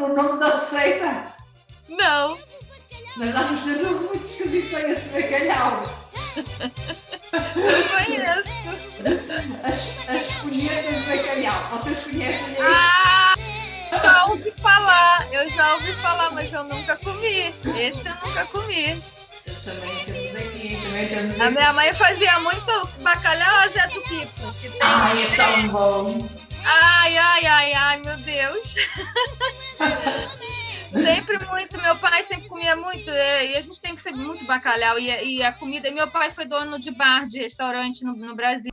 no nome da receita? Não. Nós damos um nome muito esquisito para esse bacalhau. Não conheço. As folhetas de bacalhau. Vocês conhecem aí? Ah! Já ouvi falar. Eu já ouvi falar, mas eu nunca comi. Esse eu nunca comi. Também temos aqui. A minha mãe fazia muito bacalhau a Zé Tupipo. Ai, é tão bom. Ai, meu Deus. Sempre muito, meu pai sempre comia muito, e a gente tem que ser muito bacalhau, e a comida, meu pai foi dono de bar, de restaurante no Brasil.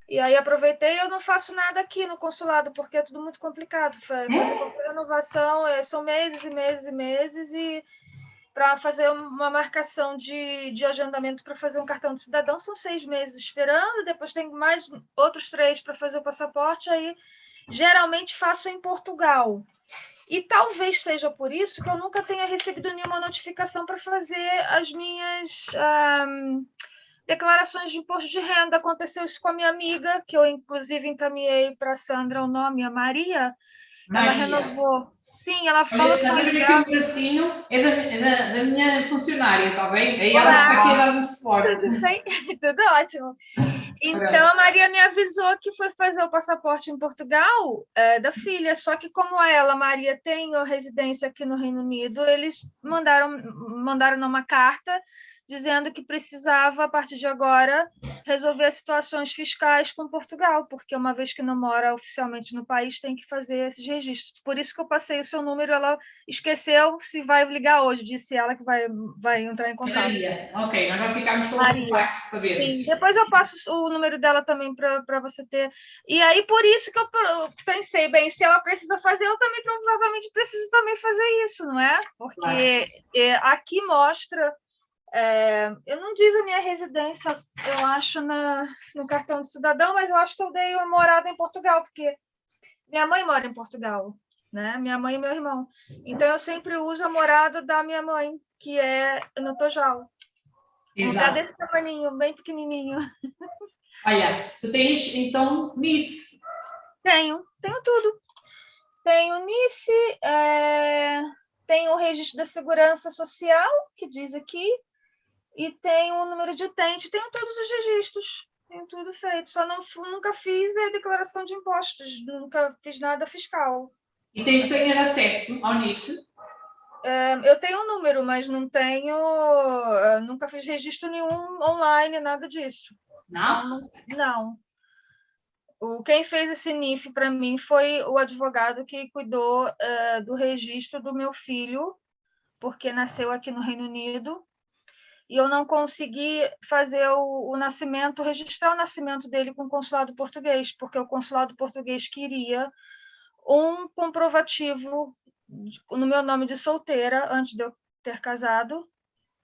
E aí aproveitei, eu não faço nada aqui no consulado, porque é tudo muito complicado, fazer qualquer renovação, são meses e meses e meses, e para fazer uma marcação de agendamento para fazer um cartão de cidadão, são 6 meses esperando, depois tem mais outros 3 para fazer o passaporte, aí geralmente faço em Portugal. E talvez seja por isso que eu nunca tenha recebido nenhuma notificação para fazer as minhas declarações de imposto de renda. Aconteceu isso com a minha amiga, que eu inclusive encaminhei para a Sandra o nome, a Maria. Ela renovou. Sim, ela falou que fazer aqui um pedacinho é da minha funcionária, está bem? Aí ela está aqui a dar-me suporte. Tudo bem? Tudo ótimo. Então, a Maria me avisou que foi fazer o passaporte em Portugal da filha, só que como ela, Maria, tem residência aqui no Reino Unido, eles mandaram uma carta dizendo que precisava, a partir de agora, resolver as situações fiscais com Portugal, porque uma vez que não mora oficialmente no país, tem que fazer esses registros. Por isso que eu passei o seu número, ela esqueceu se vai ligar hoje, disse ela que vai entrar em contato. Maria, ok, nós já ficámos com o contacto para ver. Sim, depois eu passo o número dela também para você ter. E aí, por isso que eu pensei, bem, se ela precisa fazer, eu também provavelmente preciso também fazer isso, não é? Porque aqui mostra... eu não diz a minha residência, eu acho, no cartão de cidadão, mas eu acho que eu dei uma morada em Portugal, porque minha mãe mora em Portugal, né? Minha mãe e meu irmão. Então, eu sempre uso a morada da minha mãe, que é no Tojal. Um lugar desse tamanho, bem pequenininho. Olha, tu tens, então, NIF? Tenho tudo. Tenho NIF, tenho o registro da Segurança Social, que diz aqui, e tenho o número de utente, tenho todos os registros, tenho tudo feito, só nunca fiz a declaração de impostos, nunca fiz nada fiscal. E tens senha de acesso ao NIF? Eu tenho um número, mas não tenho, nunca fiz registro nenhum online, nada disso. Não? Não. Quem fez esse NIF para mim foi o advogado que cuidou do registro do meu filho, porque nasceu aqui no Reino Unido, e eu não consegui fazer o nascimento, registrar o nascimento dele com o consulado português, porque o consulado português queria um comprovativo no meu nome de solteira, antes de eu ter casado,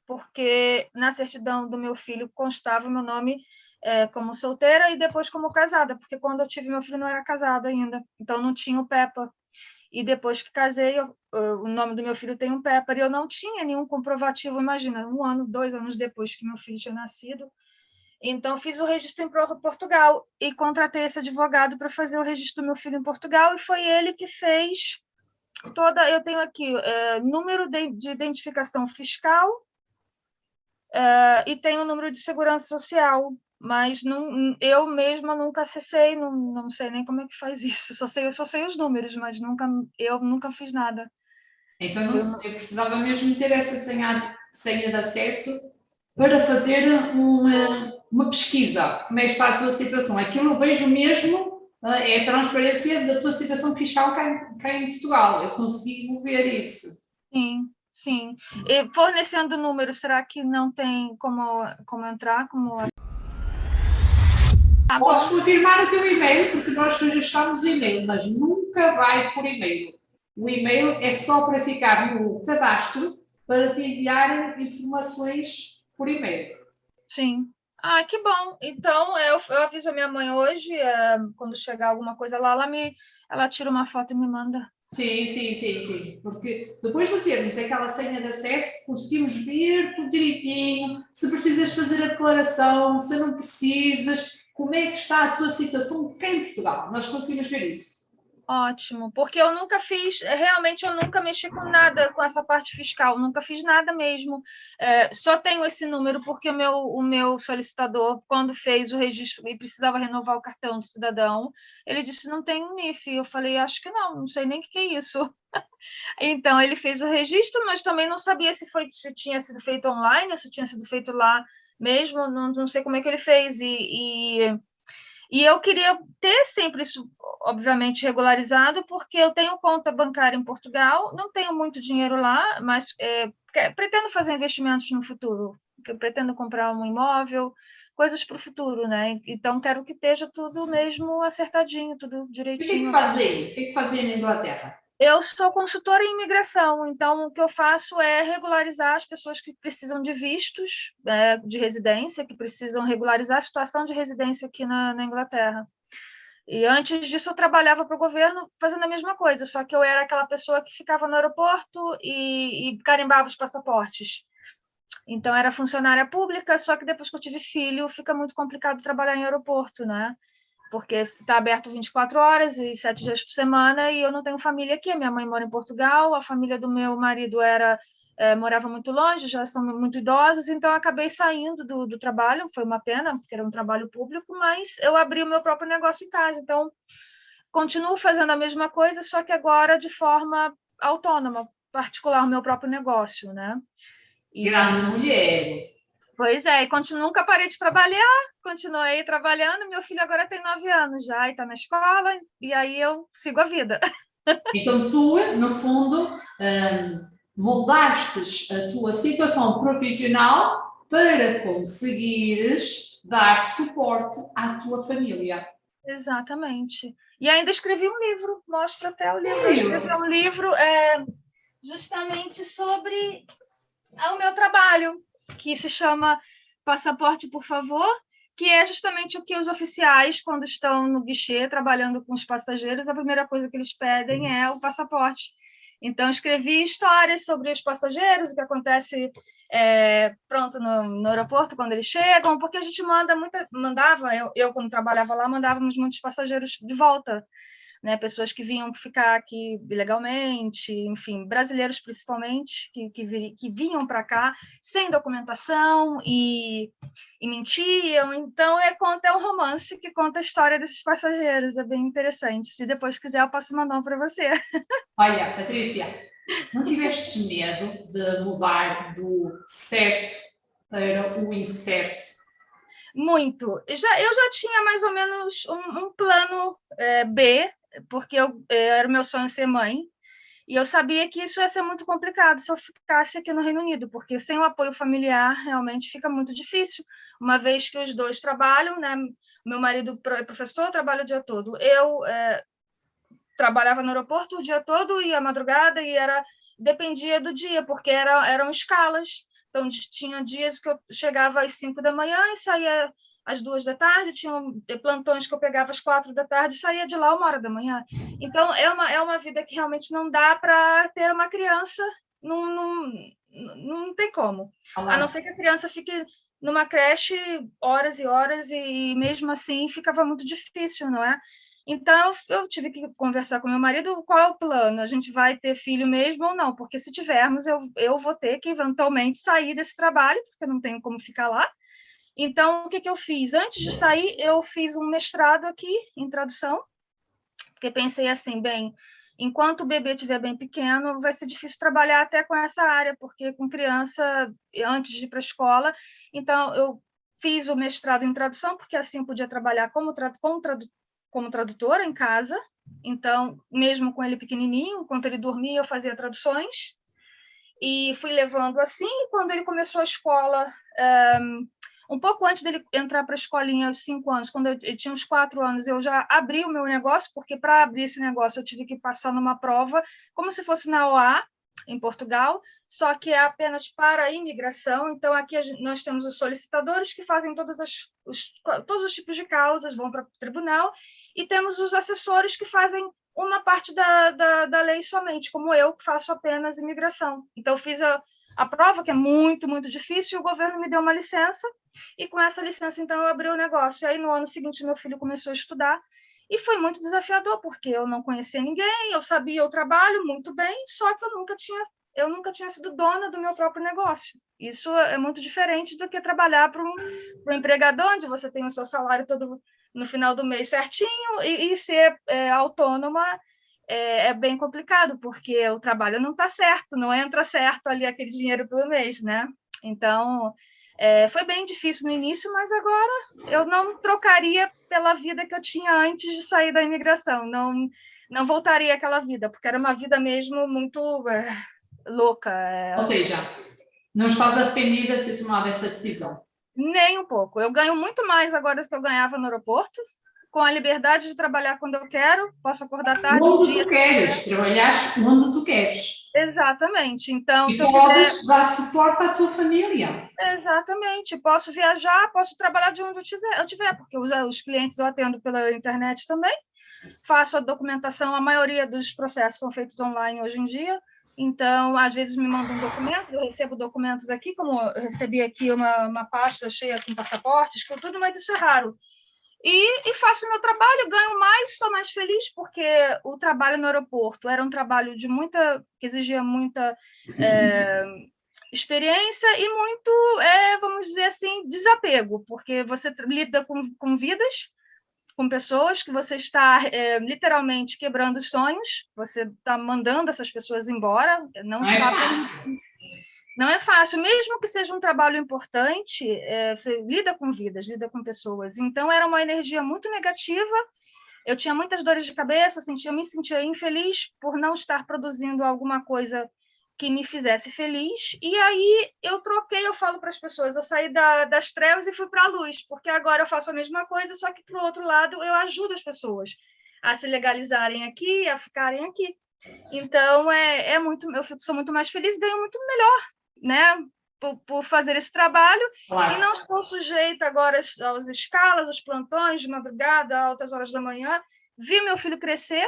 porque na certidão do meu filho constava o meu nome como solteira e depois como casada, porque quando eu tive meu filho não era casada ainda, então não tinha o PEPA. E depois que casei, o nome do meu filho tem um PEPA, e eu não tinha nenhum comprovativo, imagina, 1 ano, 2 anos depois que meu filho tinha nascido. Então, fiz o registro em Portugal e contratei esse advogado para fazer o registro do meu filho em Portugal, e foi ele que fez toda... Eu tenho aqui número de identificação fiscal e tenho o número de segurança social, mas eu mesma nunca acessei, não sei nem como é que faz isso, só sei os números, mas eu nunca fiz nada. Então, eu precisava mesmo ter essa senha de acesso para fazer uma pesquisa. Como é que está a tua situação? Aquilo eu vejo mesmo, é a transparência da tua situação fiscal cá em Portugal. Eu consigo ver isso. Sim. E fornecendo número, será que não tem como entrar? Podes confirmar o teu e-mail, porque nós registramos o e-mail, mas nunca vai por e-mail. O e-mail é só para ficar no cadastro, para te enviar informações por e-mail. Sim. Que bom. Então, eu aviso a minha mãe hoje, quando chegar alguma coisa lá, ela tira uma foto e me manda. Sim. Porque depois de termos aquela senha de acesso, conseguimos ver tudo direitinho, se precisas fazer a declaração, se não precisas, como é que está a tua situação cá em Portugal. Nós conseguimos ver isso. Ótimo, porque eu nunca fiz, realmente eu nunca mexi com nada com essa parte fiscal, nunca fiz nada mesmo. Só tenho esse número porque o meu solicitador, quando fez o registro e precisava renovar o cartão de cidadão, ele disse, não tem um NIF. Eu falei, acho que não sei nem o que é isso. Então, ele fez o registro, mas também não sabia se tinha sido feito online ou se tinha sido feito lá mesmo, não sei como é que ele fez. E eu queria ter sempre isso, obviamente, regularizado, porque eu tenho conta bancária em Portugal, não tenho muito dinheiro lá, mas pretendo fazer investimentos no futuro, porque eu pretendo comprar um imóvel, coisas para o futuro, né? Então, quero que esteja tudo mesmo acertadinho, tudo E o que é que direitinho. fazem? O que é que fazem na Inglaterra? Eu sou consultora em imigração, então o que eu faço é regularizar as pessoas que precisam de vistos de residência, que precisam regularizar a situação de residência aqui na Inglaterra. E antes disso eu trabalhava para o governo fazendo a mesma coisa, só que eu era aquela pessoa que ficava no aeroporto e carimbava os passaportes. Então era funcionária pública, só que depois que eu tive filho, fica muito complicado trabalhar em aeroporto, né? Porque está aberto 24 horas e 7 dias por semana, e eu não tenho família aqui. A minha mãe mora em Portugal, a família do meu marido morava muito longe, já são muito idosos, então eu acabei saindo do trabalho, foi uma pena, porque era um trabalho público, mas eu abri o meu próprio negócio em casa, então continuo fazendo a mesma coisa, só que agora de forma autônoma, particular, o meu próprio negócio, né? Grande mulher. Pois é, e nunca parei de trabalhar, continuei trabalhando. Meu filho agora tem 9 anos já e está na escola, e aí eu sigo a vida. Então, tu, no fundo, moldaste a tua situação profissional para conseguires dar suporte à tua família. Exatamente. E ainda escrevi um livro, mostro até o livro. Eu Livro. escrevi um livro justamente sobre o meu trabalho, que se chama Passaporte, por favor, que é justamente o que os oficiais, quando estão no guichê trabalhando com os passageiros, a primeira coisa que eles pedem é o passaporte. Então, escrevi histórias sobre os passageiros, o que acontece pronto no aeroporto quando eles chegam, porque a gente eu quando trabalhava lá, mandávamos muitos passageiros de volta, né, pessoas que vinham ficar aqui ilegalmente, enfim, brasileiros principalmente, que vinham para cá sem documentação e mentiam. Então, conta um romance que conta a história desses passageiros, é bem interessante. Se depois quiser, eu posso mandar um para você. Olha, Patrícia, não tiveste medo de mudar do certo para o incerto? Muito. Eu já tinha mais ou menos um plano B, porque era o meu sonho ser mãe, e eu sabia que isso ia ser muito complicado se eu ficasse aqui no Reino Unido, porque sem o apoio familiar realmente fica muito difícil, uma vez que os dois trabalham, né? Meu marido é professor, trabalha o dia todo. Eu trabalhava no aeroporto o dia todo e a madrugada, e dependia do dia, porque eram escalas. Então, tinha dias que eu chegava às 5 da manhã e saía às 2 da tarde, tinha plantões que eu pegava às 4 da tarde e saía de lá 1 hora da manhã. Então, é uma vida que realmente não dá para ter uma criança, não tem como. A não ser que a criança fique numa creche horas e horas, e mesmo assim ficava muito difícil, não é? Então, eu tive que conversar com meu marido qual é o plano, a gente vai ter filho mesmo ou não, porque se tivermos, eu vou ter que eventualmente sair desse trabalho, porque não tenho como ficar lá. Então, o que eu fiz? Antes de sair, eu fiz um mestrado aqui em tradução, porque pensei assim, bem, enquanto o bebê estiver bem pequeno, vai ser difícil trabalhar até com essa área, porque com criança, antes de ir para a escola, então eu fiz o mestrado em tradução, porque assim eu podia trabalhar como tradutora em casa. Então, mesmo com ele pequenininho, enquanto ele dormia, eu fazia traduções, e fui levando assim. E quando ele começou a escola, um pouco antes dele entrar para a escolinha aos 5 anos, quando ele tinha uns 4 anos, eu já abri o meu negócio, porque para abrir esse negócio eu tive que passar numa prova, como se fosse na OA, em Portugal, só que é apenas para a imigração. Então, aqui nós temos os solicitadores que fazem todos os tipos de causas, vão para o tribunal, e temos os assessores que fazem uma parte da lei somente, como eu, que faço apenas imigração. Então, eu fiz a prova, que é muito, muito difícil, e o governo me deu uma licença, e com essa licença, então, eu abri o negócio. E aí, no ano seguinte, meu filho começou a estudar, E foi muito desafiador, porque eu não conhecia ninguém, eu sabia o trabalho muito bem, só que eu nunca tinha sido dona do meu próprio negócio. Isso é muito diferente do que trabalhar para um empregador, onde você tem o seu salário todo no final do mês certinho, e ser autônoma é bem complicado, porque o trabalho não está certo, não entra certo ali aquele dinheiro todo mês, né? Então, foi bem difícil no início, mas agora eu não trocaria pela vida que eu tinha antes de sair da imigração, não voltaria àquela vida, porque era uma vida mesmo muito louca. Ou seja, não estás arrependida de ter tomado essa decisão? Nem um pouco. Eu ganho muito mais agora do que eu ganhava no aeroporto, com a liberdade de trabalhar quando eu quero, posso acordar tarde, Onde dia. tu queres, trabalhar onde tu queres. Exatamente. Então, E se eu quiser. podes dar suporte à tua família. Exatamente. Posso viajar, posso trabalhar de onde eu tiver, porque os clientes eu atendo pela internet também. Faço a documentação, a maioria dos processos são feitos online hoje em dia. Então, às vezes me mandam documentos, eu recebo documentos aqui, como eu recebi aqui uma pasta cheia com passaportes, com tudo, mas isso é raro. E faço o meu trabalho, ganho mais, sou mais feliz, porque o trabalho no aeroporto era um trabalho que exigia muita experiência e muito, vamos dizer assim, desapego, porque você lida com vidas, com pessoas que você está literalmente quebrando os sonhos, você está mandando essas pessoas embora, Não é fácil. não é fácil, mesmo que seja um trabalho importante, você lida com vidas, lida com pessoas. Então, era uma energia muito negativa, eu tinha muitas dores de cabeça, eu me sentia infeliz por não estar produzindo alguma coisa que me fizesse feliz. E aí eu falo para as pessoas, eu saí das trevas e fui para a luz, porque agora eu faço a mesma coisa, só que, por outro lado, eu ajudo as pessoas a se legalizarem aqui, a ficarem aqui. Então, eu sou muito mais feliz e ganho muito melhor, né? Por fazer esse trabalho, Claro. e não estou sujeita agora às escalas, aos plantões de madrugada, altas horas da manhã. Vi meu filho crescer,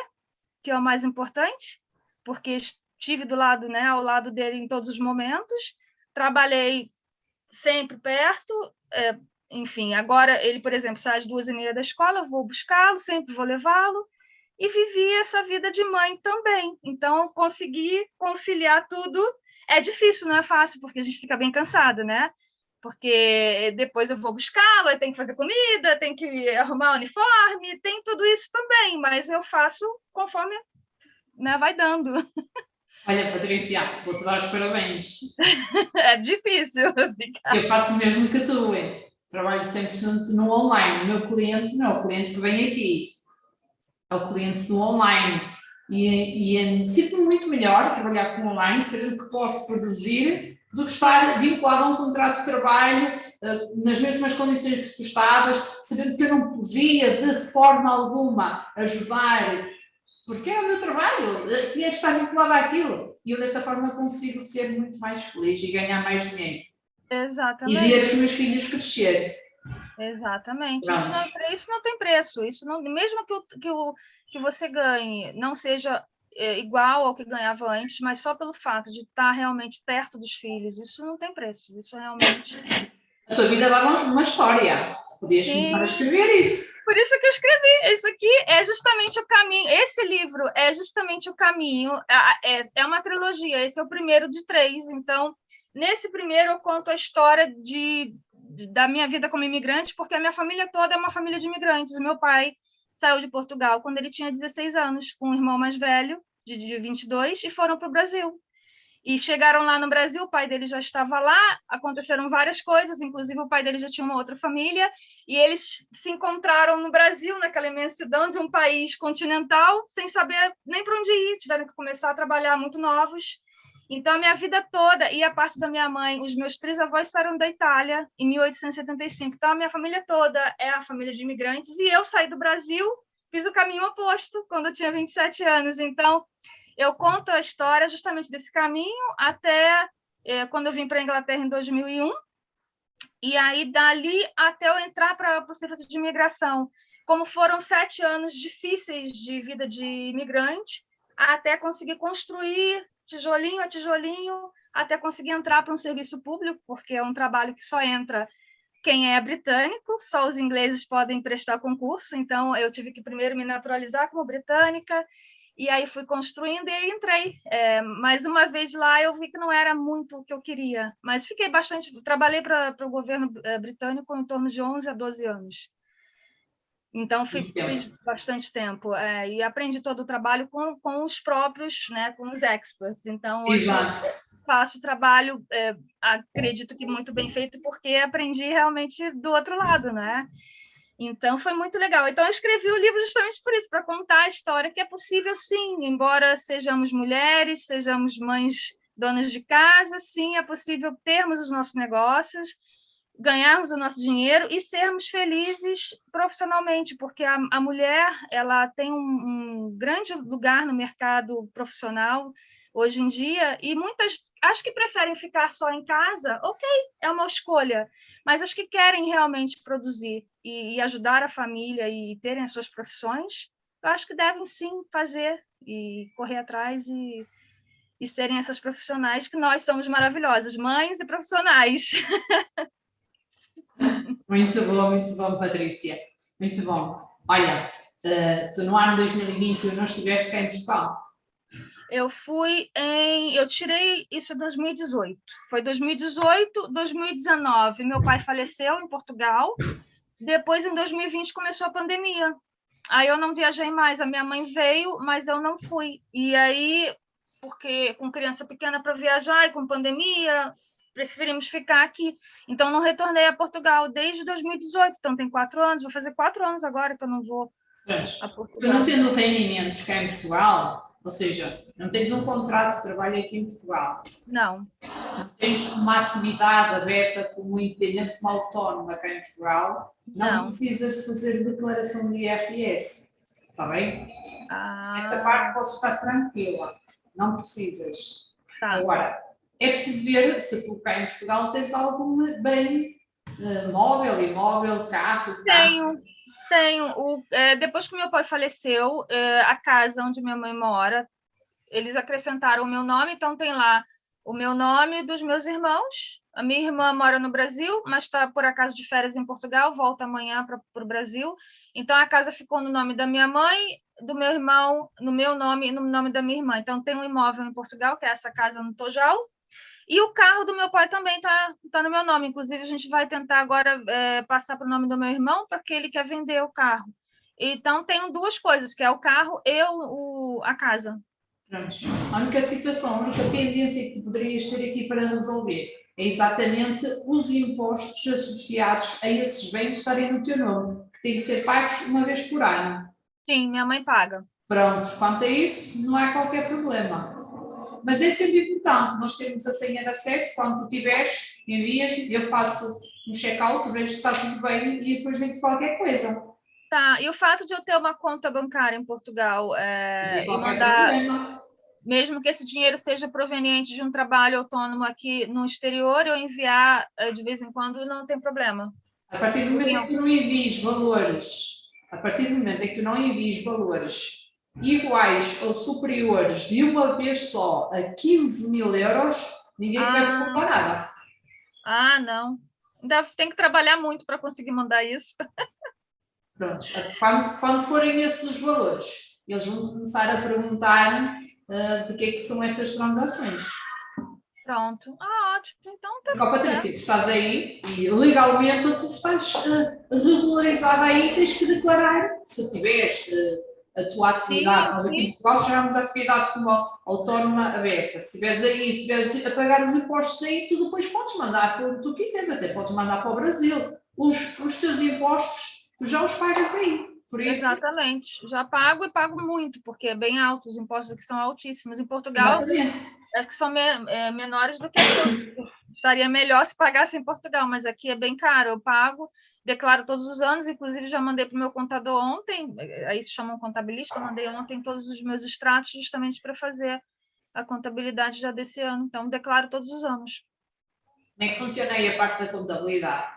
que é o mais importante, porque estive ao lado dele em todos os momentos, trabalhei sempre perto, enfim, agora ele, por exemplo, sai às 2h30 da escola, eu vou buscá-lo, sempre vou levá-lo, e vivi essa vida de mãe também. Então, consegui conciliar tudo. É difícil, não é fácil, porque a gente fica bem cansada, né? Porque depois eu vou buscá-lo, aí tem que fazer comida, tem que arrumar o uniforme, tem tudo isso também, mas eu faço conforme, né, vai dando. Olha, Patrícia, vou-te dar os parabéns. É difícil ficar. Eu faço o mesmo que tu, trabalho 100% no online. O meu cliente não é o cliente que vem aqui, é o cliente do online. E sinto-me muito melhor trabalhar com online, sabendo que posso produzir, do que estar vinculado a um contrato de trabalho nas mesmas condições que tu estavas, sabendo que eu não podia, de forma alguma, ajudar, porque é o meu trabalho, tinha que estar vinculado àquilo. E eu, desta forma, consigo ser muito mais feliz e ganhar mais dinheiro. Exatamente. E ver os meus filhos crescer. Exatamente. Isso não tem preço. Isso não, mesmo que você ganhe, não seja igual ao que ganhava antes, mas só pelo fato de estar realmente perto dos filhos, isso não tem preço. Isso realmente. A tua vida dava uma história. Podias começar a escrever isso. Por isso que eu escrevi. Isso aqui é justamente o caminho. Esse livro é justamente o caminho. É uma trilogia. Esse é o primeiro de 3. Então, nesse primeiro, eu conto a história da minha vida como imigrante, porque a minha família toda é uma família de imigrantes. O meu pai saiu de Portugal quando ele tinha 16 anos, com um irmão mais velho, de 22, e foram para o Brasil. E chegaram lá no Brasil, o pai dele já estava lá, aconteceram várias coisas, inclusive o pai dele já tinha uma outra família, e eles se encontraram no Brasil, naquela imensidão de um país continental, sem saber nem para onde ir, tiveram que começar a trabalhar muito novos. Então, a minha vida toda, e a parte da minha mãe, os meus trisavós saíram da Itália em 1875. Então, a minha família toda é a família de imigrantes, e eu saí do Brasil, fiz o caminho oposto quando eu tinha 27 anos. Então, eu conto a história justamente desse caminho até quando eu vim para a Inglaterra em 2001, e aí dali até eu entrar para o serviço de imigração. Como foram 7 anos difíceis de vida de imigrante, até conseguir construir tijolinho a tijolinho, até conseguir entrar para um serviço público, porque é um trabalho que só entra quem é britânico, só os ingleses podem prestar concurso, então eu tive que primeiro me naturalizar como britânica, e aí fui construindo e aí entrei. Mais uma vez lá eu vi que não era muito o que eu queria, mas fiquei bastante, trabalhei para o governo britânico em torno de 11 a 12 anos. Então, fiz bastante tempo e aprendi todo o trabalho com os próprios, né, com os experts. Então, hoje faço trabalho, acredito que muito bem feito, porque aprendi realmente do outro lado, né? Então, foi muito legal. Então, eu escrevi o livro justamente por isso, para contar a história que é possível, sim, embora sejamos mulheres, sejamos mães donas de casa, sim, é possível termos os nossos negócios, ganharmos o nosso dinheiro e sermos felizes profissionalmente, porque a mulher ela tem um grande lugar no mercado profissional hoje em dia, e muitas acho que preferem ficar só em casa, ok, é uma escolha, mas as que querem realmente produzir e ajudar a família e terem as suas profissões, eu acho que devem sim fazer e correr atrás e serem essas profissionais que nós somos maravilhosas, mães e profissionais. Muito bom, Patrícia. Muito bom. Olha, tu no ano 2021 não estiveste cá em Portugal? Eu tirei isso em 2018. Foi 2018, 2019. Meu pai faleceu em Portugal. Depois, em 2020, começou a pandemia. Aí eu não viajei mais. A minha mãe veio, mas eu não fui. E aí, porque com criança pequena para viajar e com pandemia, preferimos ficar aqui. Então, não retornei a Portugal desde 2018. Então, tem 4 anos. Vou fazer 4 anos agora que eu não vou a Portugal. Tu não tendo rendimentos cá em Portugal, ou seja, não tens um contrato de trabalho aqui em Portugal. Não. Não tens uma atividade aberta como independente, como autónoma cá em Portugal, não precisas de fazer declaração de IRS. Está bem? Essa parte podes estar tranquila. Não precisas. Tá. Agora, é preciso ver se tu cá em Portugal tens algum bem móvel, imóvel, carro, casa. Tenho. Depois que meu pai faleceu, a casa onde minha mãe mora, eles acrescentaram o meu nome, então tem lá o meu nome e dos meus irmãos. A minha irmã mora no Brasil, mas está por acaso de férias em Portugal, volta amanhã para o Brasil. Então a casa ficou no nome da minha mãe, do meu irmão, no meu nome e no nome da minha irmã. Então tem um imóvel em Portugal, que é essa casa no Tojal. E o carro do meu pai também tá no meu nome. Inclusive, a gente vai tentar agora passar para o nome do meu irmão, porque ele quer vender o carro. Então, tenho 2 coisas, que é o carro e a casa. Pronto. A única situação, a única pendência que tu poderias ter aqui para resolver é exatamente os impostos associados a esses bens estarem no teu nome, que têm que ser pagos uma vez por ano. Sim, minha mãe paga. Pronto, quanto a isso, não há qualquer problema. Mas é sempre importante nós termos a senha de acesso. Quando tu tiveres, envias-me, eu faço um check-out, vejo se está tudo bem e depois digo qualquer coisa. Tá, e o fato de eu ter uma conta bancária em Portugal e mandar, problema. Mesmo que esse dinheiro seja proveniente de um trabalho autônomo aqui no exterior, eu enviar de vez em quando não tem problema. A partir do momento em que tu não envies valores, iguais ou superiores de uma vez só a 15 mil euros, ninguém vai perguntar nada. Não. Tem que trabalhar muito para conseguir mandar isso. Pronto. Quando forem esses os valores, eles vão começar a perguntar de que é que são essas transações. Pronto. Ótimo. Então tá bom. Patrícia, tu estás aí e legalmente tu estás regularizada aí, tens que declarar se tiveres a tua atividade. Nós aqui em Portugal chamamos a atividade como autónoma aberta. Se estiveres a pagar os impostos aí, tu depois podes mandar para onde tu quiseres, até podes mandar para o Brasil. Os teus impostos, tu já os pagas aí. Por isso... Exatamente. Já pago e pago muito, porque é bem alto, os impostos aqui são altíssimos. Em Portugal, é que são menores do que aqui. Estaria melhor se pagasse em Portugal, mas aqui é bem caro. Eu pago, declaro todos os anos, inclusive já mandei para o meu contador ontem, aí se chama um contabilista, mandei ontem todos os meus extratos justamente para fazer a contabilidade já desse ano. Então, declaro todos os anos. Como é que funciona aí a parte da contabilidade?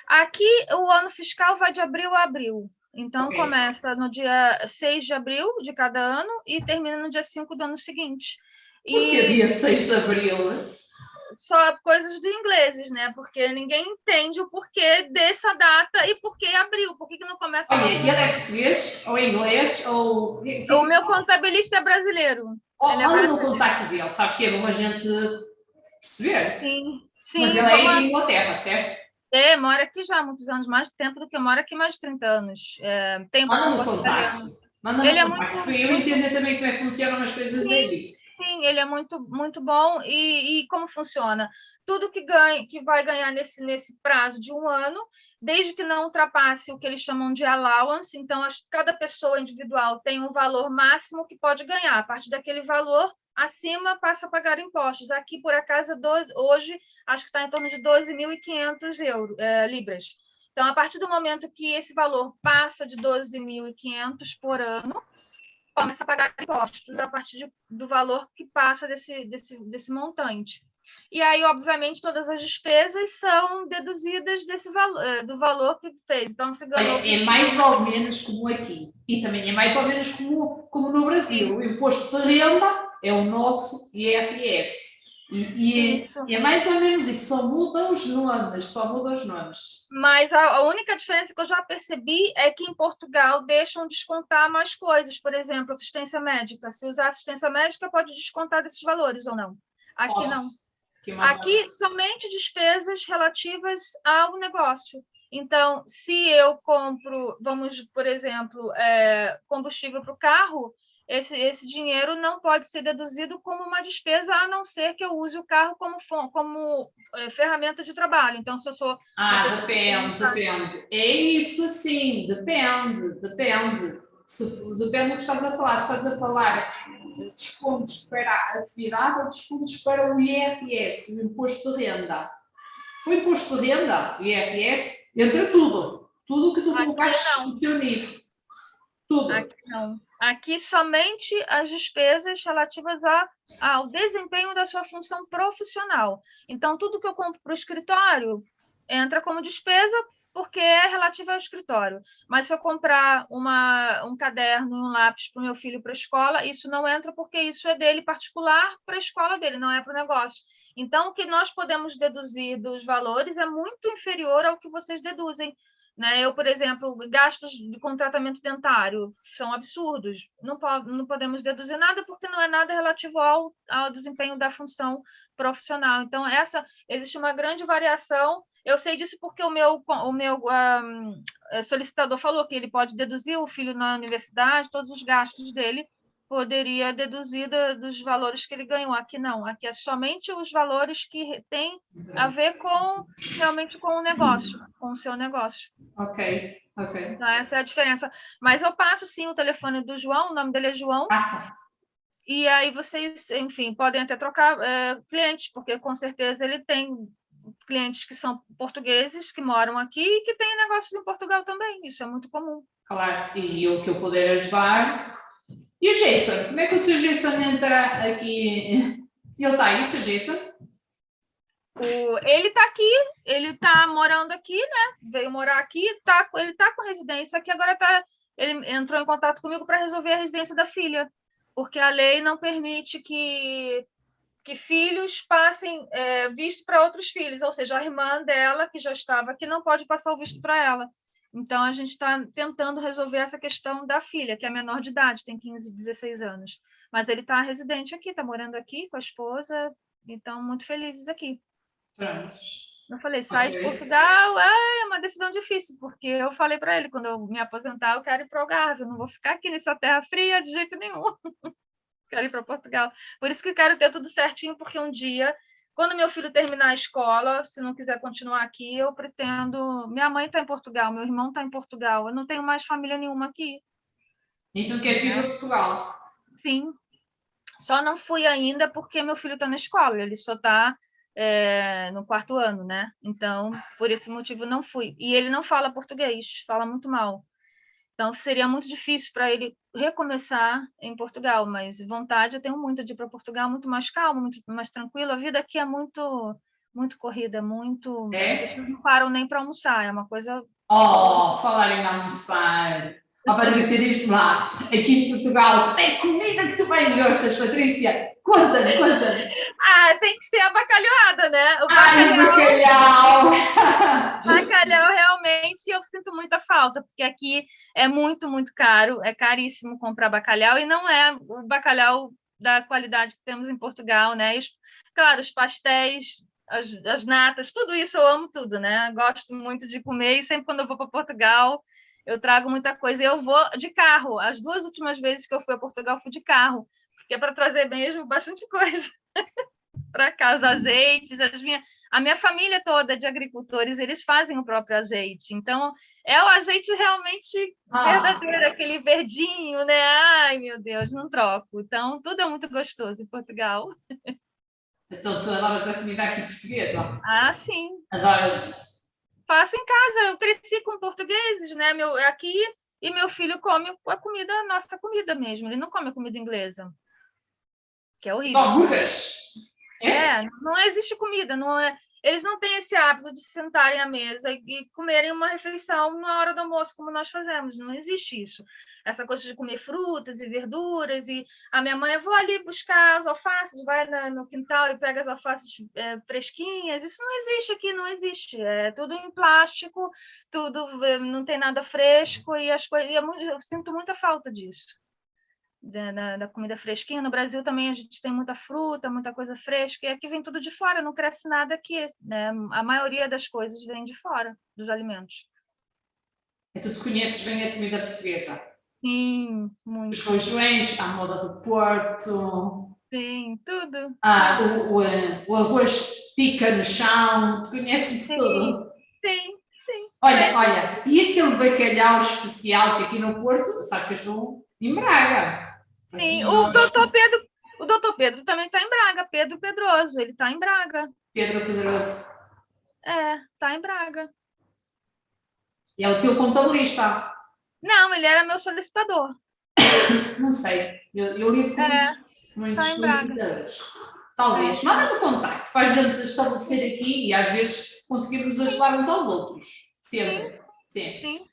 Aqui, o ano fiscal vai de abril a abril. Então, começa no dia 6 de abril de cada ano e termina no dia 5 do ano seguinte. Por que dia 6 de abril? só coisas do ingleses, né? Porque ninguém entende o porquê dessa data e por que abril, por que não começa Olha, logo ele é português, ou inglês, ou... O meu contabilista é brasileiro. Ele é Olha no brasileiro. contacto dele, sabes que é bom a gente perceber. Sim, Mas sim, ele é vamos aí lá. de Inglaterra, certo? Mora aqui já há muitos anos, mais tempo do que eu moro aqui, mais de 30 anos. Tem um Manda-me o passaporte italiano. contacto. Manda-me o Ele é contacto, para muito, eu muito, entender também como é que funcionam as coisas sim, aí. sim, ele é muito, muito bom. E como funciona? Tudo que ganha, que vai ganhar nesse prazo de um ano, desde que não ultrapasse o que eles chamam de allowance, então cada pessoa individual tem um valor máximo que pode ganhar. A partir daquele valor, acima passa a pagar impostos. Aqui, por acaso, hoje, acho que está em torno de 12.500 libras. Então, a partir do momento que esse valor passa de 12.500 por ano, começa a pagar impostos a partir do valor que passa desse montante. E aí, obviamente, todas as despesas são deduzidas do valor que fez. Então, se ganhou Olha, é 20 mais mil. ou menos como aqui. E também é mais ou menos como no Brasil. Sim, O imposto de renda é o nosso IRS. isso. E é mais ou menos isso. Só mudam os nomes. Só mudam os nomes. Mas a única diferença que eu já percebi é que em Portugal deixam descontar mais coisas. Por exemplo, assistência médica. Se usar assistência médica, pode descontar desses valores ou não. Aqui Ó, não. que Aqui, somente despesas relativas ao negócio. Então, se eu compro, vamos, por exemplo, combustível para o carro, esse dinheiro não pode ser deduzido como uma despesa, a não ser que eu use o carro como ferramenta de trabalho. Então, se eu sou uma pessoa que tem... depende. É isso assim, depende. Depende do que estás a falar. Estás a falar de descontos para a atividade ou descontos para o IRS, o imposto de renda. O imposto de renda, o IRS, entra tudo. Tudo o que tu Aqui colocaste não. no teu nível. Tudo. Aqui não. Aqui somente as despesas relativas ao desempenho da sua função profissional. Então, tudo que eu compro para o escritório entra como despesa porque é relativo ao escritório. Mas se eu comprar um caderno e um lápis para o meu filho para a escola, isso não entra porque isso é dele particular para a escola dele, não é para o negócio. Então, o que nós podemos deduzir dos valores é muito inferior ao que vocês deduzem. Né? Eu, por exemplo, gastos com tratamento dentário são absurdos. Não podemos deduzir nada porque não é nada relativo ao desempenho da função profissional. Então, existe uma grande variação. Eu sei disso porque o meu solicitador falou que ele pode deduzir o filho na universidade, todos os gastos dele, poderia deduzir dos valores que ele ganhou. Aqui não, aqui é somente os valores que têm a ver realmente com o negócio, com o seu negócio. Ok. Então, essa é a diferença. Mas eu passo, sim, o telefone do João, o nome dele é João, Passa. e aí vocês, enfim, podem até trocar clientes, porque com certeza ele tem clientes que são portugueses, que moram aqui e que têm negócios em Portugal também. Isso é muito comum. Claro. E o que eu puder ajudar. E o Jason? Como é que o seu Jason entra aqui? Ele está aí, o seu Jason? Ele está aqui, ele está morando aqui, né? Veio morar aqui, ele está com residência aqui, agora ele entrou em contato comigo para resolver a residência da filha, porque a lei não permite que filhos passem visto para outros filhos, ou seja, a irmã dela, que já estava aqui, não pode passar o visto para ela. Então, a gente está tentando resolver essa questão da filha, que é menor de idade, tem 15, 16 anos. Mas ele está residente aqui, está morando aqui com a esposa, então, muito felizes aqui. Pronto. Eu falei, sai de Portugal, é uma decisão difícil, porque eu falei para ele, quando eu me aposentar, eu quero ir para o Algarve, eu não vou ficar aqui nessa terra fria de jeito nenhum. Quero ir para Portugal. Por isso que quero ter tudo certinho, porque um dia, quando meu filho terminar a escola, se não quiser continuar aqui, eu pretendo... Minha mãe está em Portugal, meu irmão está em Portugal, eu não tenho mais família nenhuma aqui. Então queres vir para Portugal? Sim. Só não fui ainda porque meu filho está na escola, ele só está no 4º ano, né? Então, por esse motivo, não fui. E ele não fala português, fala muito mal. Então, seria muito difícil para ele recomeçar em Portugal, mas vontade eu tenho muito de ir para Portugal, muito mais calmo, muito mais tranquilo. A vida aqui é muito, muito corrida, muito... As pessoas não param nem para almoçar, é uma coisa... Oh, falar em almoçar. Ó, Patrícia, diz-me lá, aqui em Portugal, é comida que tu mais gostas, Patrícia? Conta-me, conta-me. Ah, tem que ser a bacalhoada, né? O Ai, o bacalhau, bacalhau! bacalhau realmente eu sinto muita falta, porque aqui é muito, muito caro, é caríssimo comprar bacalhau e não é o bacalhau da qualidade que temos em Portugal, né? Claro, os pastéis, as natas, tudo isso eu amo tudo, né? Gosto muito de comer e sempre quando eu vou para Portugal eu trago muita coisa. Eu vou de carro. As 2 últimas vezes que eu fui a Portugal, fui de carro, porque é para trazer mesmo bastante coisa para cá, os azeites, a minha família toda de agricultores, eles fazem o próprio azeite. Então, é o azeite realmente Ah, verdadeiro, aquele verdinho, né? Ai, meu Deus, não troco. Então, tudo é muito gostoso em Portugal. então tu adoras a comida aqui portuguesa? Ah, sim. Adoras? Faço em casa. Eu cresci com portugueses, né? Aqui, e meu filho come a comida, a nossa comida mesmo. Ele não come a comida inglesa, que é Só horrível. hambúrgueres? É? Não existe comida, eles não têm esse hábito de se sentarem à mesa e comerem uma refeição na hora do almoço, como nós fazemos, não existe isso. Essa coisa de comer frutas e verduras, e a minha mãe, eu vou ali buscar as alfaces, vai no quintal e pega as alfaces fresquinhas, isso não existe aqui, não existe, é tudo em plástico, tudo não tem nada fresco, e as coisas, eu sinto muita falta disso da comida fresquinha. No Brasil também a gente tem muita fruta, muita coisa fresca, e aqui vem tudo de fora, não cresce nada aqui, né? A maioria das coisas vem de fora, dos alimentos. Então tu conheces bem a comida portuguesa? Sim, Os muito. rojões, à moda do Porto, Sim, tudo. o arroz pica no chão, tu conheces isso Sim, tudo? sim, sim. Olha, Conheço. olha, e aquele bacalhau especial que aqui no Porto, sabes que eu estou em Braga. Sim, Aqui nós, O doutor Pedro também está em Braga, Pedro Pedroso, ele está em Braga. Pedro Pedroso, Está em Braga. é o teu contabilista. Não, ele era meu solicitador. Não sei, eu lido com muitos, muitos Está em Braga. solicitadores. Talvez. É, Manda-me um contacto para a gente estabelecer aqui e às vezes conseguirmos ajudar uns aos outros. sim, Sempre, sempre. sim.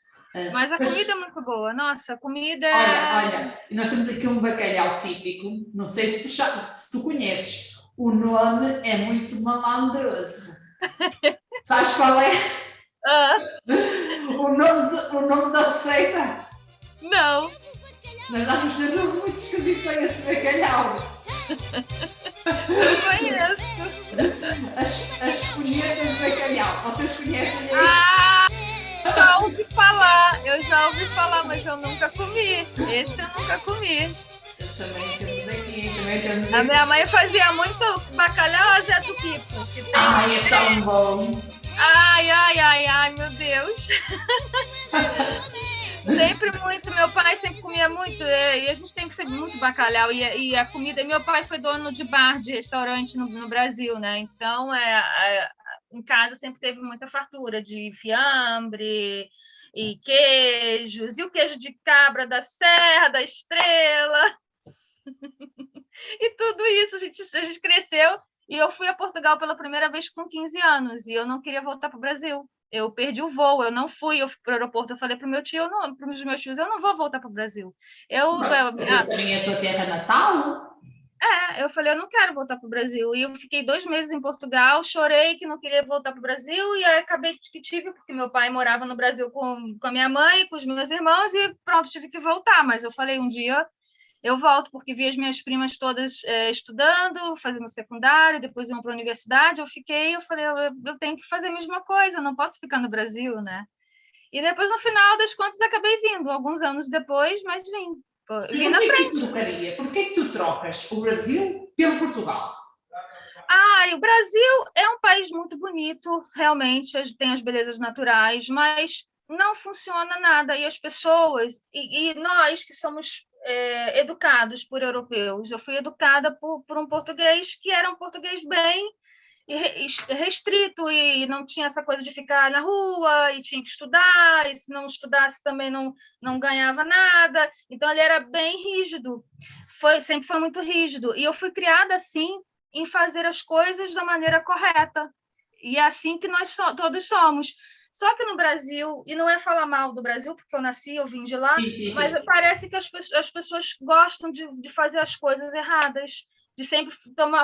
Mas a Pois, comida é muito boa. Nossa, a comida olha, é. olha, e nós temos aqui um bacalhau típico, não sei se tu conheces, o nome é muito malandroso. Sabes qual é Ah, o nome da receita? não, Nós damos um nome muito esquisito a esse bacalhau. não conheço. As punhetas de bacalhau, vocês conhecem aí? Ah, eu já ouvi falar, mas eu nunca comi. Esse eu nunca comi. Também temos aqui, também temos A aqui. minha mãe fazia muito bacalhau azedo-pipo, que tem. Ai, é tão bom. Ai, ai, ai, ai, meu Deus. Sempre muito, meu pai sempre comia muito, e a gente tem que ser muito bacalhau, e a comida, meu pai foi dono de bar, de restaurante no Brasil, né, então em casa sempre teve muita fartura de fiambre e queijos, e o queijo de cabra da Serra, da Estrela, e tudo isso, a gente cresceu, e eu fui a Portugal pela primeira vez com 15 anos, e eu não queria voltar para o Brasil. Eu perdi o voo, eu não fui, eu fui para o aeroporto, eu falei para o meu tio, para os meus tios, eu não vou voltar para o Brasil. Mas essa também é a tua terra natal? Eu falei, eu não quero voltar para o Brasil. E eu fiquei 2 meses em Portugal, chorei que não queria voltar para o Brasil, e aí acabei que tive, porque meu pai morava no Brasil com a minha mãe, com os meus irmãos, e pronto, tive que voltar. Mas eu falei, um dia eu volto, porque vi as minhas primas todas estudando, fazendo secundário, depois iam para a universidade, eu falei, eu tenho que fazer a mesma coisa, eu não posso ficar no Brasil, né? E depois, no final das contas, acabei vindo, alguns anos depois, mas vim. Mas Vim na porquê que tu frente. trocaria? Porquê que tu trocas o Brasil pelo Portugal? E o Brasil é um país muito bonito, realmente, tem as belezas naturais, mas não funciona nada. E as pessoas, e nós que somos educados por europeus, eu fui educada por um português que era um português bem restrito e não tinha essa coisa de ficar na rua e tinha que estudar, e se não estudasse também não ganhava nada. Então, ele era bem rígido, sempre foi muito rígido. E eu fui criada assim, em fazer as coisas da maneira correta. E é assim que nós todos somos. Só que no Brasil, e não é falar mal do Brasil, porque eu nasci, eu vim de lá, Sim. mas parece que as pessoas gostam de fazer as coisas erradas, de sempre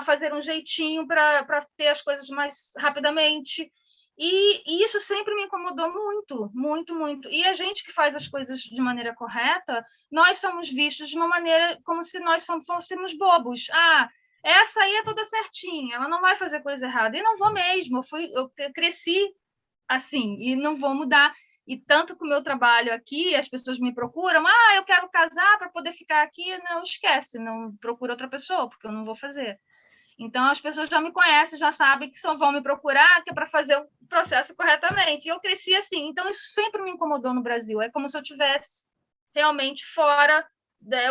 fazer um jeitinho para ter as coisas mais rapidamente. E isso sempre me incomodou muito, muito, muito. E a gente que faz as coisas de maneira correta, nós somos vistos de uma maneira como se nós fôssemos bobos. Ah, essa aí é toda certinha, ela não vai fazer coisa errada. E não vou mesmo, eu cresci assim, e não vou mudar. E tanto com o meu trabalho aqui, as pessoas me procuram, eu quero casar para poder ficar aqui. Não, esquece, não procura outra pessoa, porque eu não vou fazer. Então, as pessoas já me conhecem, já sabem que só vão me procurar, que é para fazer o processo corretamente. E eu cresci assim. Então, isso sempre me incomodou no Brasil. É como se eu tivesse realmente fora,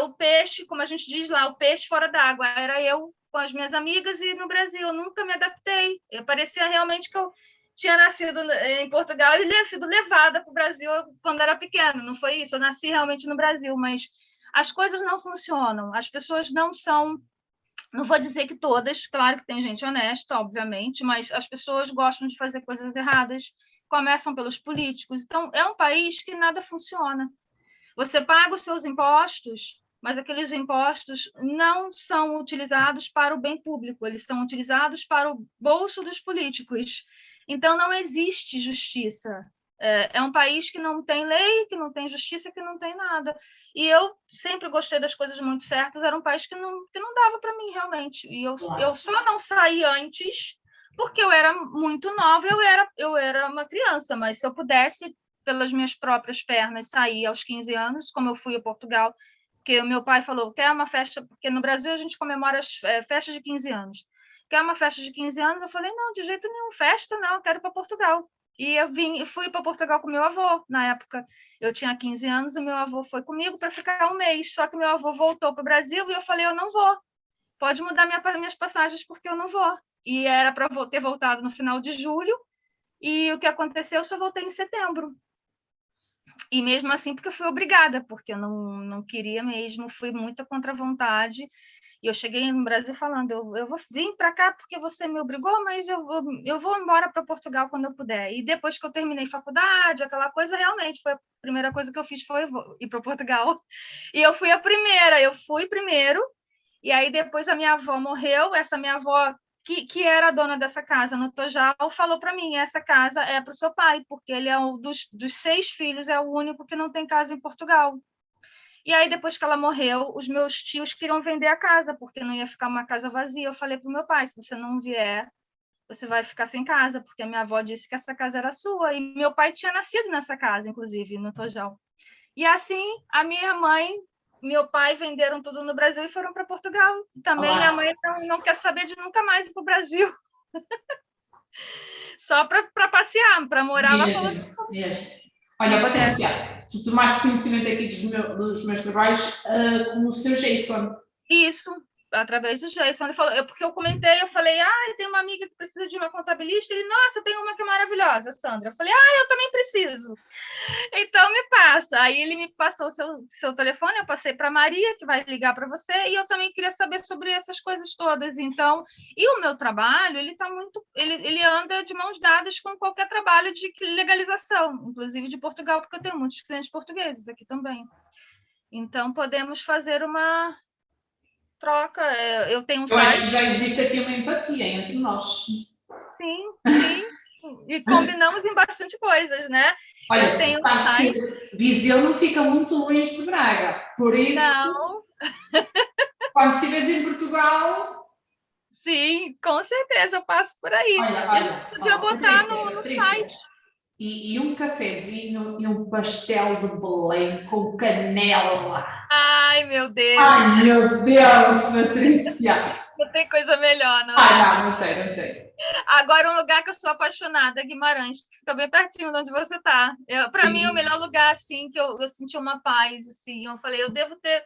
o peixe, como a gente diz lá, o peixe fora d'água. Era eu com as minhas amigas e no Brasil. Eu nunca me adaptei. Eu parecia realmente que eu tinha nascido em Portugal e tinha sido levada para o Brasil quando era pequena. Não foi isso. Eu nasci realmente no Brasil, mas as coisas não funcionam. As pessoas não são... Não vou dizer que todas, claro que tem gente honesta, obviamente, mas as pessoas gostam de fazer coisas erradas, começam pelos políticos. Então, é um país que nada funciona. Você paga os seus impostos, mas aqueles impostos não são utilizados para o bem público, eles são utilizados para o bolso dos políticos. Então, não existe justiça. É um país que não tem lei, que não tem justiça, que não tem nada. E eu sempre gostei das coisas muito certas, era um país que não dava para mim, realmente. E eu só não saí antes porque eu era muito nova, eu era uma criança, mas se eu pudesse, pelas minhas próprias pernas, sair aos 15 anos, como eu fui a Portugal, porque o meu pai falou, quer uma festa, porque no Brasil a gente comemora as festas de 15 anos. Quer uma festa de 15 anos? Eu falei, não, de jeito nenhum, festa não, eu quero ir para Portugal. E eu fui para Portugal com meu avô. Na época, eu tinha 15 anos, o meu avô foi comigo para ficar um mês. Só que meu avô voltou para o Brasil e eu falei, eu não vou. Pode mudar minhas passagens porque eu não vou. E era para ter voltado no final de julho. E o que aconteceu, eu só voltei em setembro. E mesmo assim, porque eu fui obrigada, porque eu não queria mesmo, fui muito contra a vontade. E eu cheguei no Brasil falando, eu vou vir para cá porque você me obrigou, mas eu vou embora para Portugal quando eu puder. E depois que eu terminei faculdade, aquela coisa, realmente, foi a primeira coisa que eu fiz foi ir para Portugal. E eu fui primeiro, e aí depois a minha avó morreu, essa minha avó, que era a dona dessa casa no Tojal, falou para mim, essa casa é para o seu pai, porque ele é um dos 6 filhos, é o único que não tem casa em Portugal. E aí, depois que ela morreu, os meus tios queriam vender a casa, porque não ia ficar uma casa vazia. Eu falei para o meu pai, se você não vier, você vai ficar sem casa, porque a minha avó disse que essa casa era sua. E meu pai tinha nascido nessa casa, inclusive, no Tojal. E assim, a minha mãe, meu pai venderam tudo no Brasil e foram para Portugal. E também minha mãe não quer saber de nunca mais ir para o Brasil. Só para passear, para morar lá fora. Olha, Patrícia, tu tomaste conhecimento aqui dos meus trabalhos com o seu Jason. Isso, através do Jason. Ele falou, porque eu falei, tem uma amiga que precisa de uma contabilista. Ele, nossa, tem uma que é maravilhosa, Sandra. Eu falei, eu também preciso. Então, me passa. Aí ele me passou o seu telefone, eu passei para a Maria, que vai ligar para você, e eu também queria saber sobre essas coisas todas. Então, e o meu trabalho, ele anda de mãos dadas com qualquer trabalho de legalização, inclusive de Portugal, porque eu tenho muitos clientes portugueses aqui também. Então, podemos fazer uma troca. Eu tenho um site. Eu acho que já existe aqui uma empatia entre nós. Sim, sim. E combinamos em bastante coisas, né? Olha, sabes que Viseu não fica muito longe de Braga, por isso, não. Quando estiveres em Portugal... Sim, com certeza, eu passo por aí. Olha, podia botar no site. E um cafezinho e um pastel de Belém com canela. Ai, meu Deus. Ai, meu Deus, Patrícia. Não tem coisa melhor, não é? Não tem. Agora, um lugar que eu sou apaixonada é Guimarães, que fica bem pertinho de onde você está. Para mim, é o melhor lugar, assim, que eu senti uma paz, assim. Eu falei, eu devo ter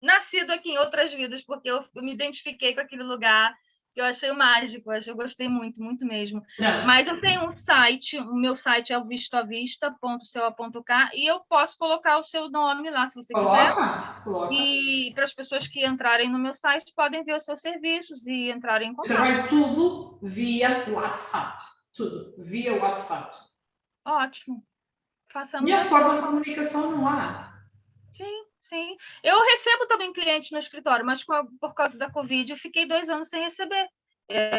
nascido aqui em outras vidas, porque eu me identifiquei com aquele lugar, que eu achei mágico, eu gostei muito, muito mesmo. Não. Mas eu tenho um site, o meu site é o vistoavista.co.k, e eu posso colocar o seu nome lá, se você quiser. Coloca. E para as pessoas que entrarem no meu site, podem ver os seus serviços e entrarem em contato. Eu trabalho tudo via WhatsApp. Tudo via WhatsApp. Ótimo. Façamos Melhor assim. forma de comunicação não há. Sim, sim. Eu recebo também clientes no escritório, mas por causa da Covid eu fiquei 2 anos sem receber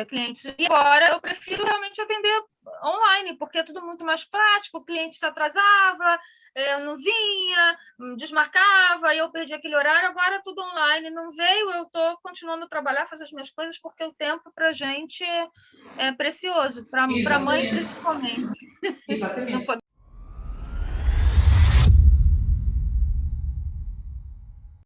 clientes. E agora eu prefiro realmente atender online, porque é tudo muito mais prático, o cliente se atrasava, não vinha, desmarcava, e eu perdi aquele horário, agora é tudo online, não veio, eu estou continuando a trabalhar, fazer as minhas coisas, porque o tempo para a gente é precioso, para a mãe Exatamente. principalmente. Não Exatamente.